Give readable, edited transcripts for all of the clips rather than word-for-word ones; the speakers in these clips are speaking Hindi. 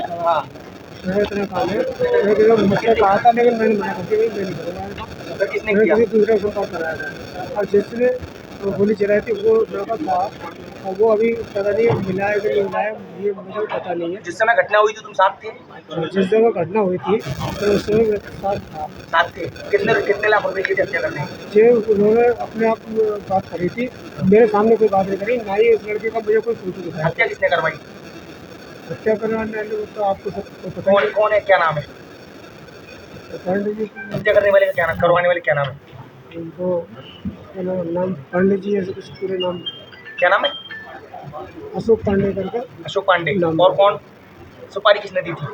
हाँ, मेरा इतना काम है। मैं मुझसे कहा था लेकिन मैंने मना कर दिया मैं नहीं करूँगा। फिर किसने मैंने किया? किसी दूसरे को कॉल कराया था और जिसने गोली चलाई थी वो लड़का था और वो अभी पता नहीं मिला है कि नहीं मिला है, ये मुझे पता नहीं है। जिस समय घटना हुई थी तुम साथ थे? जिस जगह घटना हुई थी तो उस समय मेरे साथ था। साथ थे। कितने कितने लाख रुपए की हत्या करने? जो उन्होंने अपने आप बात करी थी, मेरे सामने कोई बात नहीं करी, ना ही उस लड़के का मुझे कोई फोटो दिखाया। हत्या किसने करवाई? हत्या करवाने वाले तो आपको सबको पता कौन ही कौन है, क्या नाम है? पंडित जी। हत्या करने वाले का क्या नाम, करवाने वाले क्या नाम है? उनको नाम पांडे जी ऐसे कुछ पूरे नाम क्या नाम है? अशोक पांडे करके अशोक पांडे। नाम। और कौन? सुपारी किसने दी थी?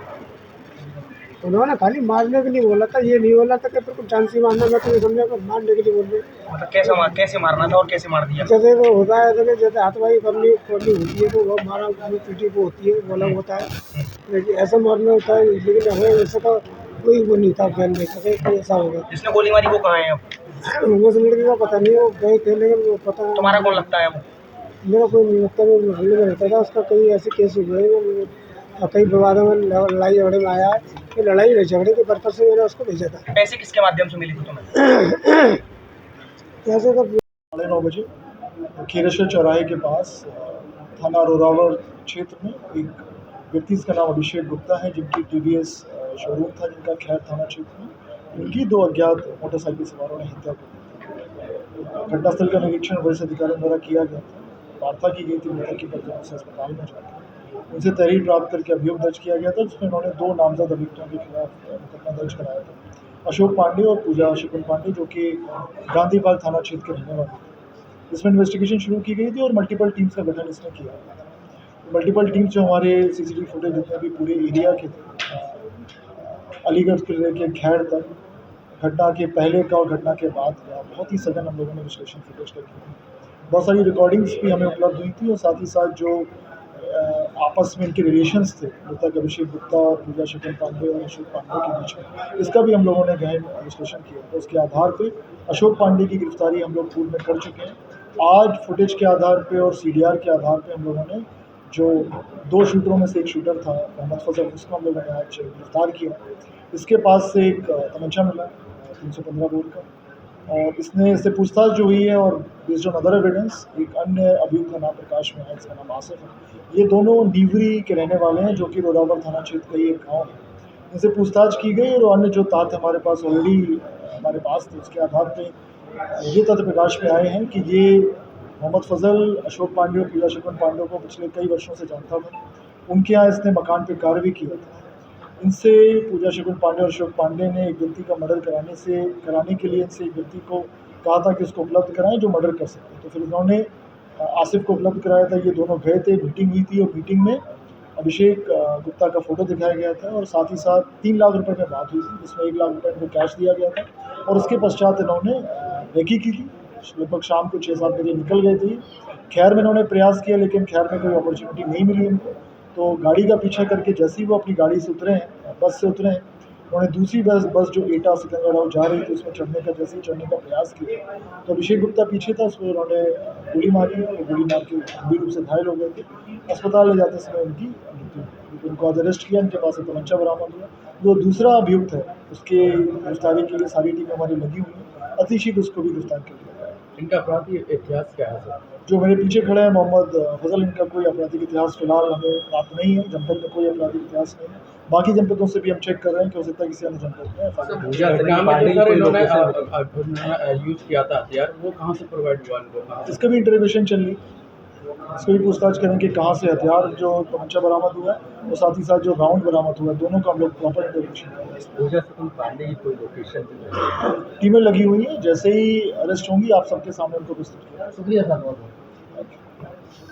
उन्होंने खाली मारने के लिए बोला था, ये नहीं बोला था कि तेरे को जान से मारना, मैं तुम्हें समझा कर मारने के लिए बोल रहे। मतलब कैसे मारना था और कैसे मार दिया? जैसे वो होता है जैसे जैसे हाथवाई करनी करनी होती है तो वो मारा पीटी को होती है वो अलग होता है, लेकिन ऐसा मारना होता है। लेकिन हमें ऐसा का कोई वो नहीं था ज्ञान में कि ऐसा होगा। जिसने गोली मारी वो कहाँ है अब? उस लड़के का पता नहीं, वो गए थे लेकिन वो पता तुम्हारा कौन लगता है वो? मेरा कोई नहीं लगता। वो मोहल्ले में रहता था, उसका कई ऐसे केस हुए हैं और कई विवादों में लड़ाई झगड़े में आया है। ये लड़ाई नहीं झगड़े के पर्पज से मैंने उसको भेजा था। पैसे किसके माध्यम से मिली थी तुम्हें? कैसे का 9:30 बजे खीरेश्वर चौराहे के पास थाना रोरावर क्षेत्र में एक व्यक्ति, इसका नाम अभिषेक गुप्ता है, जिनकी टीवीएस शोरूम था, जिनका खैर थाना क्षेत्र में उनकी 2 अज्ञात मोटरसाइकिल सवारों ने हत्या कर दी। घटनास्थल का निरीक्षण वरिष्ठ अधिकारियों द्वारा किया गया था। वार्ता की गई थी मृतक के परिजनों से अस्पताल में जाकर। उनसे तहरीर प्राप्त करके अभियोग दर्ज किया गया था, जिसमें उन्होंने 2 नामजद अभियुक्तों के खिलाफ मुकदमा दर्ज कराया था, अशोक पांडे और पूजा शिकुन पांडे, जो कि गांधीबाग थाना क्षेत्र के रहने वाले थे। इसमें इन्वेस्टिगेशन शुरू की गई थी और मल्टीपल टीम्स का गठन इसमें किया गया था। मल्टीपल टीम्स जो हमारे सीसीटीवी फुटेज जितने भी पूरे एरिया के थे, अलीगढ़ से लेकर खैर तक, घटना के पहले का और घटना के बाद का बहुत ही सघन हम लोगों ने विश्लेषण फुटेज का किया। बहुत सारी रिकॉर्डिंग्स भी हमें उपलब्ध हुई थी और साथ ही साथ जो आपस में इनके रिलेशंस थे मृतक अभिषेक गुप्ता और पूजा शिकुन पांडे और अशोक पांडे के बीच में, इसका भी हम लोगों ने गहन विश्लेषण किया। तो उसके आधार पे अशोक पांडे की गिरफ्तारी हम लोग पूर्व में कर चुके हैं। आज फुटेज के आधार पे और सीडीआर के आधार पे हम लोगों ने जो 2 शूटरों में से एक शूटर था मोहम्मद फजल, उसको हम लोगों ने आज गिरफ्तार किया। इसके पास से एक तमंचा मिला 315 बोर का, और इससे पूछताछ जो हुई है और बेस्ड ऑन अदर एविडेंस एक अन्य अभियुक्त का नाम प्रकाश में है, इसका नाम आसिफ है। ये दोनों नीवरी के रहने वाले हैं, जो कि रोरावर थाना क्षेत्र का ही एक गाँव है। इनसे पूछताछ की गई और अन्य जो तथ्य हमारे पास ऑलरेडी हमारे पास थे, उसके आधार पे ये तथ्य प्रकाश में आए हैं कि ये मोहम्मद फजल अशोक पांडे और पूजा शिकुन पांडे को पिछले कई वर्षों से जानता था। उनके यहाँ इसने मकान पर कार्य भी किया था। इनसे पूजा शिकुन पांडे और अशोक पांडे ने एक व्यक्ति का मर्डर कराने के लिए इनसे एक व्यक्ति को कहा था कि उसको उपलब्ध कराएं जो मर्डर कर सके। तो फिर उन्होंने आसिफ को उपलब्ध कराया था। ये दोनों गए थे, मीटिंग हुई थी और मीटिंग में अभिषेक गुप्ता का फोटो दिखाया गया था और साथ ही साथ 3 लाख रुपए में बात हुई थी, जिसमें 1 लाख रुपए इनको कैश दिया गया था और उसके पश्चात इन्होंने रेकी की थी। लगभग शाम को 6-7 बजे निकल गए थे। खैर में इन्होंने प्रयास किया लेकिन खैर में कोई अपॉर्चुनिटी नहीं मिली उनको। तो गाड़ी का पीछा करके जैसे ही वो अपनी गाड़ी से उतरे हैं, बस से उतरे हैं, उन्होंने दूसरी बस जो एटा सिकंदराबाद जा रही थी उसमें चढ़ने का प्रयास किया। तो अभिषेक गुप्ता पीछे था, उसमें उन्होंने गोली मारी और गोली मार के गंभीर रूप से घायल हो गए थे। अस्पताल ले जाते समय उनकी मृत्यु हुई। उनको आज अरेस्ट किया, उनके पास से तमंचा बरामद हुआ। जो दूसरा अभियुक्त है उसके गिरफ्तारी के लिए सारी टीमें हमारी लगी हुई हैं। अति शीघ्र उसको भी गिरफ्तार कर लिया जाएगा। इनका आपराधिक इतिहास क्या है सर? जो मेरे पीछे खड़े हैं मोहम्मद फजल, इनका कोई आपराधिक इतिहास फिलहाल हमें प्राप्त नहीं है। जनपद में कोई आपराधिक इतिहास नहीं है। बाकी जनपदों से भी हम चेक कर रहे हैं कि हो सकता है किसी अन्य जनपद में यूज किया था हथियार, वो कहाँ से प्रोवाइड हुआ इनको? इसका भी इंटरोगेशन चल रही, इसको भी पूछताछ करें कि कहाँ से हथियार जो तमंचा बरामद हुआ है और साथ ही साथ जो राउंड बरामद हुआ है, दोनों का हम लोग प्रॉपर इंटरोगेशन कर रहे हैं। पूजा शिकुन पांडे की कोई लोकेशन? टीमें लगी हुई हैं, जैसे ही अरेस्ट होंगी आप सबके सामने उनको प्रस्तुत किया। शुक्रिया सर।